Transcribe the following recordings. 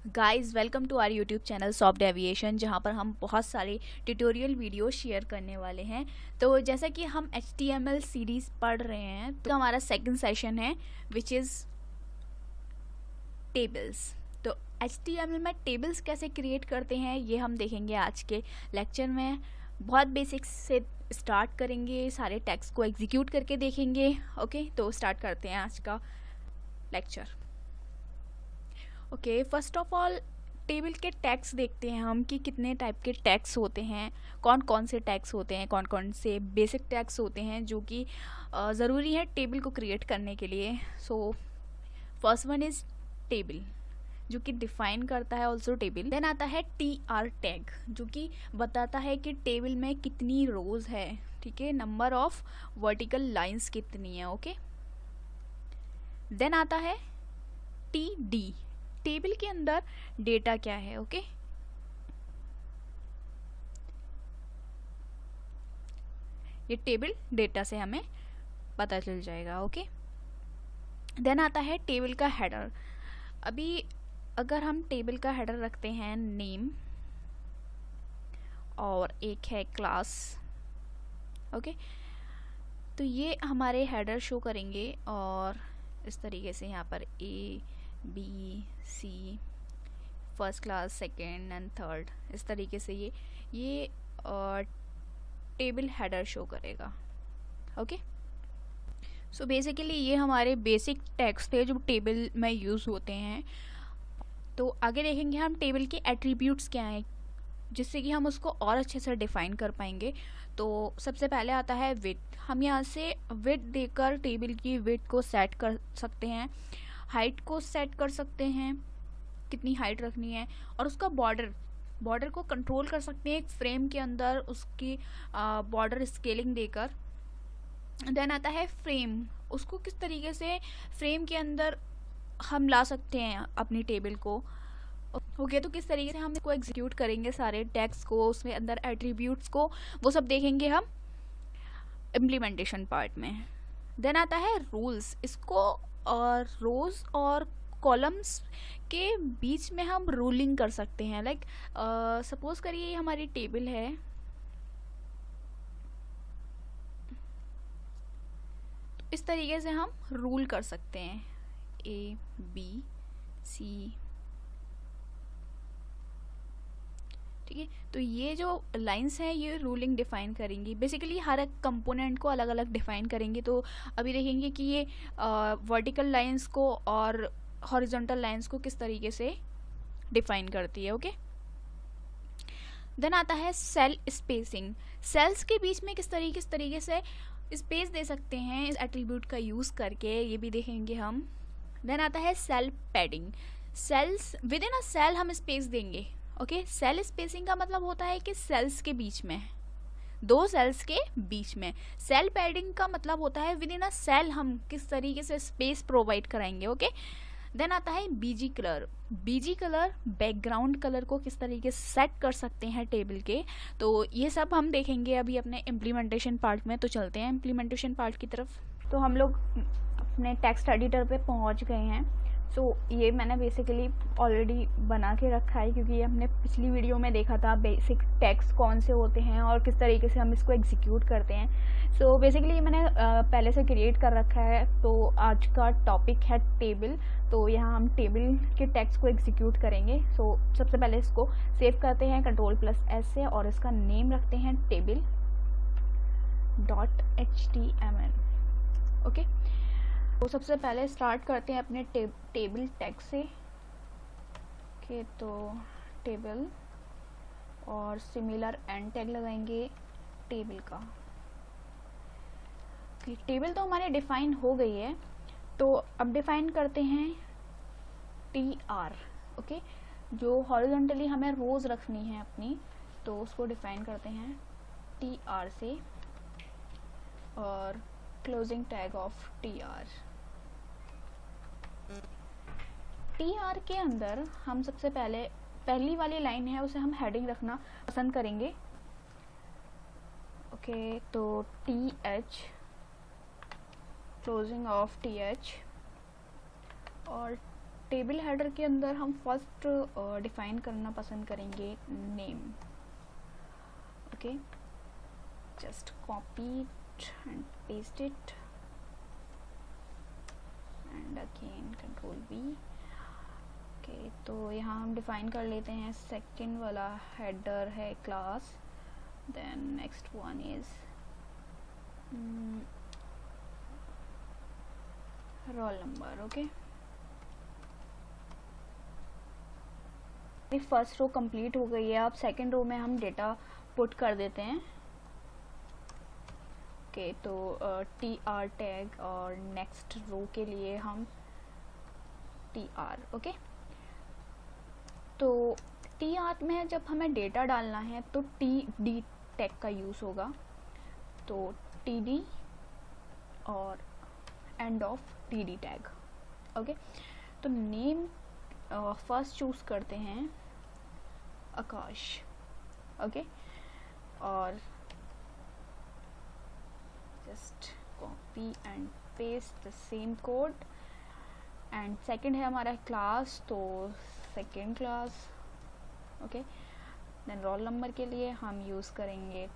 Guys welcome to our YouTube channel soft aviation, जहां पर हम बहुत सारे ट्यूटोरियल वीडियो शेयर करने वाले हैं। तो जैसा कि हम HTML सीरीज़ पढ़ रहे हैं, तो हमारा सेकंड सेशन है विच इज़ टेबल्स। तो HTML में टेबल्स कैसे क्रिएट करते हैं ये हम देखेंगे आज के लेक्चर में। बहुत बेसिक्स से स्टार्ट करेंगे, सारे टेक्स्ट को एग्जीक्यूट करके देखेंगे। ओके, तो स्टार्ट करते हैं आज का lecture. Okay, first of all table के टैग्स देखते हैं हम कि कितने टाइप के टैग्स होते हैं, कौन कौन से टैग्स होते हैं, कौन कौन से बेसिक टैग्स होते हैं जो कि ज़रूरी है टेबल को क्रिएट करने के लिए। So first one is table, जो कि डिफाइन करता है ऑल्सो टेबल। देन आता है TR टैग, जो कि बताता है कि टेबल में कितनी रोज है, ठीक है, नंबर ऑफ वर्टिकल लाइंस कितनी है। ओके, देन आता है TD, टेबल के अंदर डेटा क्या है। ओके, ये टेबल डेटा से हमें पता चल जाएगा। ओके, देन आता है टेबल का हेडर। अभी अगर हम टेबल का हेडर रखते हैं नेम और एक है क्लास, ओके, तो ये हमारे हेडर शो करेंगे और इस तरीके से यहाँ पर ABC, first class, second and third, इस तरीके से ये टेबल हेडर शो करेगा। ओके, सो बेसिकली ये हमारे बेसिक टैग्स थे जो टेबल में यूज़ होते हैं। तो आगे देखेंगे हम टेबल के एट्रीब्यूट्स क्या हैं, जिससे कि हम उसको और अच्छे से डिफाइन कर पाएंगे। तो सबसे पहले आता है विड्थ। हम यहाँ से विड्थ देकर टेबल की विड्थ को सेट कर सकते हैं, हाइट को सेट कर सकते हैं, कितनी हाइट रखनी है, और उसका बॉर्डर को कंट्रोल कर सकते हैं एक फ्रेम के अंदर उसकी बॉर्डर स्केलिंग देकर। देन आता है फ्रेम, उसको किस तरीके से फ्रेम के अंदर हम ला सकते हैं अपनी टेबल को। ओके, तो किस तरीके से हम इसको एग्जीक्यूट करेंगे, सारे टेक्स्ट को, उसमें अंदर एट्रीब्यूट्स को, वो सब देखेंगे हम इम्प्लीमेंटेशन पार्ट में। देन आता है रूल्स, इसको और रोज और कॉलम्स के बीच में हम रूलिंग कर सकते हैं। लाइक सपोज करिए ये हमारी टेबल है, तो इस तरीके से हम रूल कर सकते हैं ABC, ठीक है। तो ये जो लाइंस हैं ये रूलिंग डिफाइन करेंगी, बेसिकली हर एक कंपोनेंट को अलग अलग डिफाइन करेंगे। तो अभी देखेंगे कि ये वर्टिकल लाइंस को और हॉरिजॉन्टल लाइंस को किस तरीके से डिफाइन करती है। ओके, देन आता है सेल स्पेसिंग, सेल्स के बीच में किस तरीके से स्पेस दे सकते हैं इस एट्रीब्यूट का यूज़ करके, ये भी देखेंगे हम। देन आता है cell padding, cells within a cell हम स्पेस देंगे। ओके, सेल स्पेसिंग का मतलब होता है कि सेल्स के बीच में, दो सेल्स के बीच में। सेल पैडिंग का मतलब होता है विद इन अ सेल हम किस तरीके से स्पेस प्रोवाइड कराएंगे। ओके, देन आता है BG colour, BG colour background colour को किस तरीके से सेट कर सकते हैं टेबल के। तो ये सब हम देखेंगे अभी अपने इम्प्लीमेंटेशन पार्ट में। तो चलते हैं इम्प्लीमेंटेशन पार्ट की तरफ। तो हम लोग अपने टेक्स्ट एडिटर पे पहुंच गए हैं। सो ये मैंने बेसिकली ऑलरेडी बना के रखा है, क्योंकि ये हमने पिछली वीडियो में देखा था बेसिक टेक्स्ट कौन से होते हैं और किस तरीके से हम इसको एग्जीक्यूट करते हैं। सो बेसिकली ये मैंने पहले से क्रिएट कर रखा है। तो आज का टॉपिक है टेबल, तो यहाँ हम टेबल के टेक्स्ट को एग्जीक्यूट करेंगे। सो सबसे पहले इसको सेव करते हैं Ctrl+S से, और इसका नेम रखते हैं table.html। ओके, तो सबसे पहले स्टार्ट करते हैं अपने टेबल टैग से। ओके, तो टेबल और सिमिलर एंड टैग लगाएंगे टेबल का। ओके, टेबल तो हमारे डिफाइन हो गई है, तो अब डिफाइन करते हैं TR। ओके, जो हॉरिजॉन्टली हमें रोज रखनी है अपनी, तो उसको डिफाइन करते हैं TR से, और क्लोजिंग टैग ऑफ TR के अंदर हम सबसे पहले पहली वाली लाइन है उसे हम हेडिंग रखना पसंद करेंगे। ओके, तो TH, क्लोजिंग ऑफ TH, और टेबल हेडर के अंदर हम फर्स्ट डिफाइन करना पसंद करेंगे name. Okay, just copy it and paste it and again control V. Okay, तो यहाँ हम डिफाइन कर लेते हैं. सेकंड वाला हेडर है class. Then next one is roll number. Okay, first row complete हो गई है. अब सेकंड रो में हम डेटा पुट कर देते हैं. ओके, तो TR टैग और नेक्स्ट रो के लिए हम TR. ओके, तो TR में जब हमें डेटा डालना है तो TD टैग का यूज़ होगा. तो TD और end of TD tag. Okay, तो नेम फर्स्ट चूज़ करते हैं आकाश. ओके, और just copy and paste the same code. And second है हमारा क्लास, तो second class. Okay, then roll number के लिए हम यूज़ करेंगे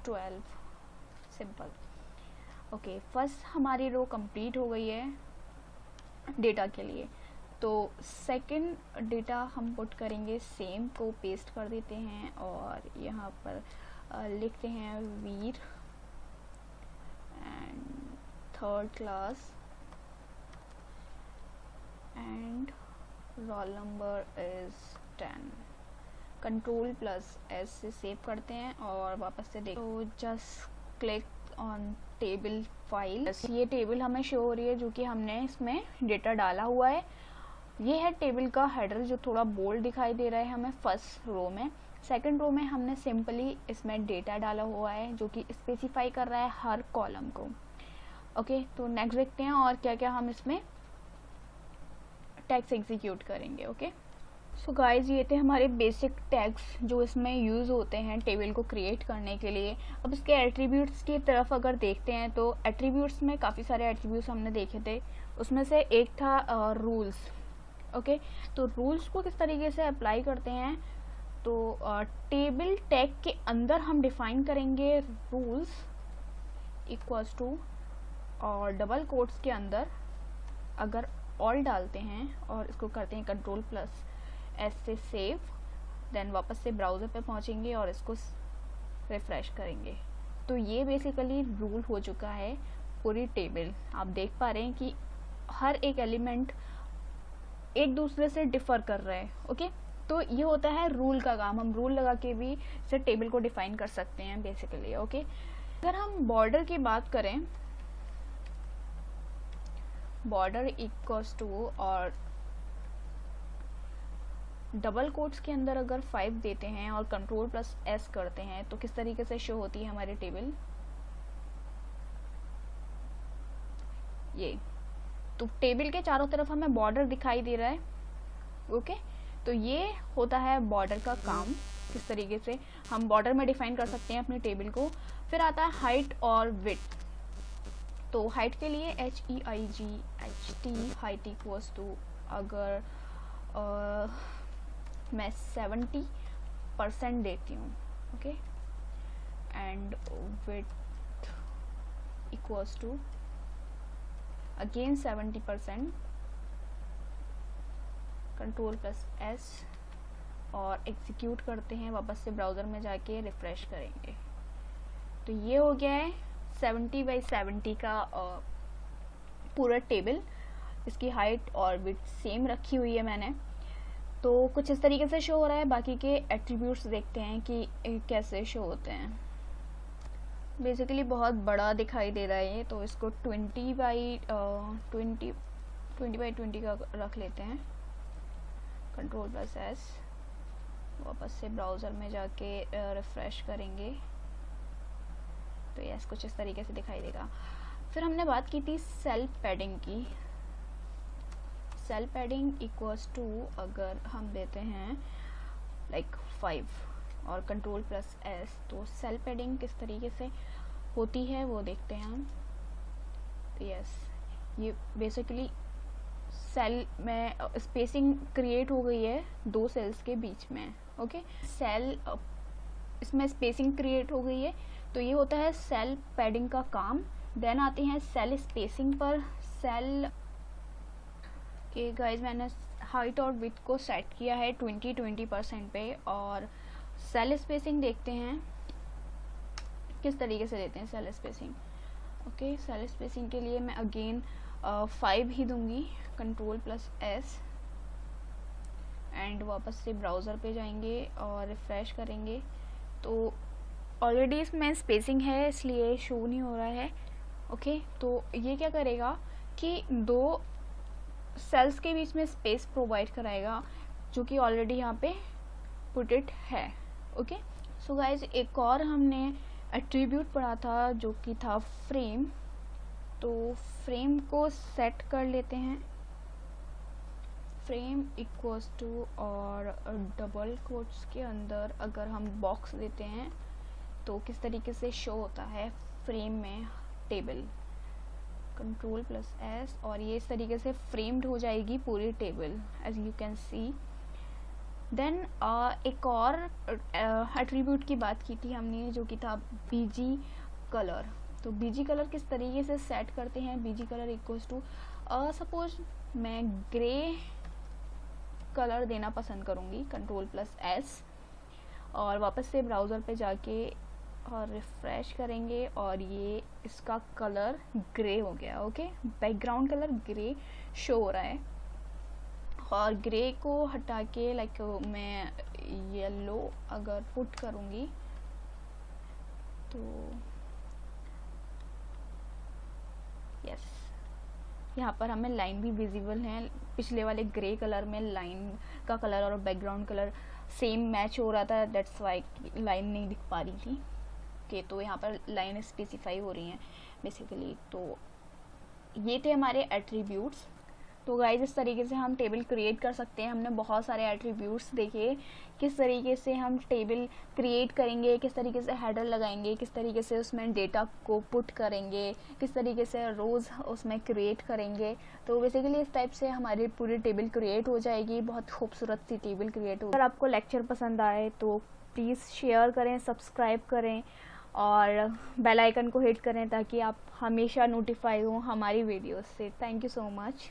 12. सिंपल. ओके, फर्स्ट हमारी रो कंप्लीट हो गई है डेटा के लिए. तो सेकंड डेटा हम पुट करेंगे, सेम को पेस्ट कर देते हैं और यहाँ पर लिखते हैं Veer and third class and roll number is 10. Control plus S से सेव करते हैं और वापस से देखो. तो just click on table file. ये टेबल हमें शो हो रही है जो कि हमने इसमें डेटा डाला हुआ है. ये है टेबल का हेडर जो थोड़ा बोल्ड दिखाई दे रहा है हमें फर्स्ट रो में. सेकंड रो में हमने सिंपली इसमें डेटा डाला हुआ है जो कि स्पेसिफाई कर रहा है हर कॉलम को. ओके, तो नेक्स्ट देखते हैं और क्या क्या हम इसमें टैग्स एग्जीक्यूट करेंगे. ओके, सो गाइज, ये थे हमारे बेसिक टैग्स जो इसमें यूज़ होते हैं टेबल को क्रिएट करने के लिए. अब इसके एट्रीब्यूट्स की तरफ अगर देखते हैं तो एट्रीब्यूट्स में काफ़ी सारे एट्रीब्यूट्स हमने देखे थे. उसमें से एक था रूल्स. ओके, तो रूल्स को किस तरीके से अप्लाई करते हैं, तो टेबल टैग के अंदर हम डिफाइन करेंगे रूल्स इक्वल्स टू और डबल कोट्स के अंदर अगर ऑल डालते हैं और इसको करते हैं कंट्रोल प्लस S से सेव. देन वापस से ब्राउज़र पे पहुंचेंगे और इसको रिफ्रेश करेंगे. तो ये बेसिकली रूल हो चुका है पूरी टेबल. आप देख पा रहे हैं कि हर एक एलिमेंट एक दूसरे से डिफर कर रहा है. ओके, तो ये होता है रूल का काम. हम रूल लगा के भी इसे टेबल को डिफाइन कर सकते हैं बेसिकली. ओके, अगर हम बॉर्डर की बात करें, बॉर्डर इक्वल्स टू और डबल कोट्स के अंदर अगर 5 देते हैं और कंट्रोल प्लस S करते हैं तो किस तरीके से शो होती है हमारी टेबल. ये तो टेबल के चारों तरफ हमें बॉर्डर दिखाई दे रहा है. ओके, तो ये होता है बॉर्डर का काम. किस तरीके से हम बॉर्डर में डिफाइन कर सकते हैं अपनी टेबल को. फिर आता है हाइट और विड्थ. तो हाइट के लिए HEIGHT हाइट इक्वल्स टू अगर मैं 70% देती हूँ. Okay, and width equals to again 70%. Control plus S और एग्जीक्यूट करते हैं. वापस से ब्राउज़र में जाके रिफ्रेश करेंगे. तो ये हो गया है 70/70 का पूरा टेबल. इसकी हाइट और विड्थ सेम रखी हुई है मैंने. तो कुछ इस तरीके से शो हो रहा है. बाकी के एट्रीब्यूट्स देखते हैं कि कैसे शो होते हैं. बेसिकली बहुत बड़ा दिखाई दे रहा है ये, तो इसको 20/20 का रख लेते हैं. कंट्रोल प्लस S, वापस से ब्राउज़र में जाके रिफ्रेश करेंगे तो यस कुछ इस तरीके से दिखाई देगा. फिर हमने बात की थी सेल पैडिंग की. सेल पैडिंग इक्वल्स टू अगर हम देते हैं लाइक 5 और कंट्रोल प्लस S, तो सेल पैडिंग किस तरीके से होती है वो देखते हैं हम. तो यस, ये बेसिकली सेल में स्पेसिंग क्रिएट हो गई है 2 सेल्स के बीच में। ओके, सेल इसमें स्पेसिंग क्रिएट हो गई है, तो ये होता है सेल पैडिंग का काम। देन आते हैं सेल स्पेसिंग पर। सेल के गाइज मैंने हाइट और विड्थ को सेट किया है 20% पे, और सेल स्पेसिंग देखते हैं किस तरीके से देते हैं cell spacing. Okay, cell spacing के लिए मैं अगेन 5 ही दूंगी, Ctrl+S, एंड वापस से ब्राउज़र पे जाएंगे और रिफ़्रेश करेंगे। तो ऑलरेडी इसमें स्पेसिंग है इसलिए शो नहीं हो रहा है। ओके, तो ये क्या करेगा कि 2 सेल्स के बीच में स्पेस प्रोवाइड कराएगा, जो कि ऑलरेडी यहाँ पे पुट इट है। ओके, सो गाइज एक और हमने एट्रीब्यूट पढ़ा था जो कि था फ्रेम। तो फ्रेम को सेट कर लेते हैं, फ्रेम इक्वल्स टू, और डबल कोट्स के अंदर अगर हम बॉक्स देते हैं तो किस तरीके से शो होता है फ्रेम में टेबल, Ctrl+S, और ये इस तरीके से फ्रेम्ड हो जाएगी पूरी table as you can see. Then एक और एट्रीब्यूट की बात की थी हमने जो कि था बीजी कलर। तो बीजी कलर किस तरीके से सेट करते हैं, BG colour equals to, suppose मैं ग्रे कलर देना पसंद करूँगी, Ctrl+S, और वापस से ब्राउज़र पे जाके और रिफ़्रेश करेंगे और ये इसका कलर ग्रे हो गया। Okay, background colour grey show हो रहा है, और ग्रे को हटा के लाइक मैं येलो अगर पुट करूँगी तो यस, यहाँ पर हमें लाइन भी विजिबल है। पिछले वाले ग्रे कलर में लाइन का कलर और बैकग्राउंड कलर सेम मैच हो रहा था, दैट्स वाई लाइन नहीं दिख पा रही थी। ओके, तो यहाँ पर लाइन स्पेसिफाई हो रही हैं बेसिकली। तो ये थे हमारे एट्रीब्यूट्स। तो गाइज इस तरीके से हम टेबल क्रिएट कर सकते हैं। हमने बहुत सारे एट्रीब्यूट्स देखे, किस तरीके से हम टेबल क्रिएट करेंगे, किस तरीके से हेडर लगाएंगे, किस तरीके से उसमें डेटा को पुट करेंगे, किस तरीके से रोज़ उसमें क्रिएट करेंगे। तो बेसिकली इस टाइप से हमारी पूरी टेबल क्रिएट हो जाएगी, बहुत खूबसूरत सी टेबल क्रिएट होगी। अगर आपको लेक्चर पसंद आए तो प्लीज़ शेयर करें, सब्सक्राइब करें और बेल आइकन को हिट करें ताकि आप हमेशा नोटिफाई हो हमारी वीडियोस से। Thank you so much.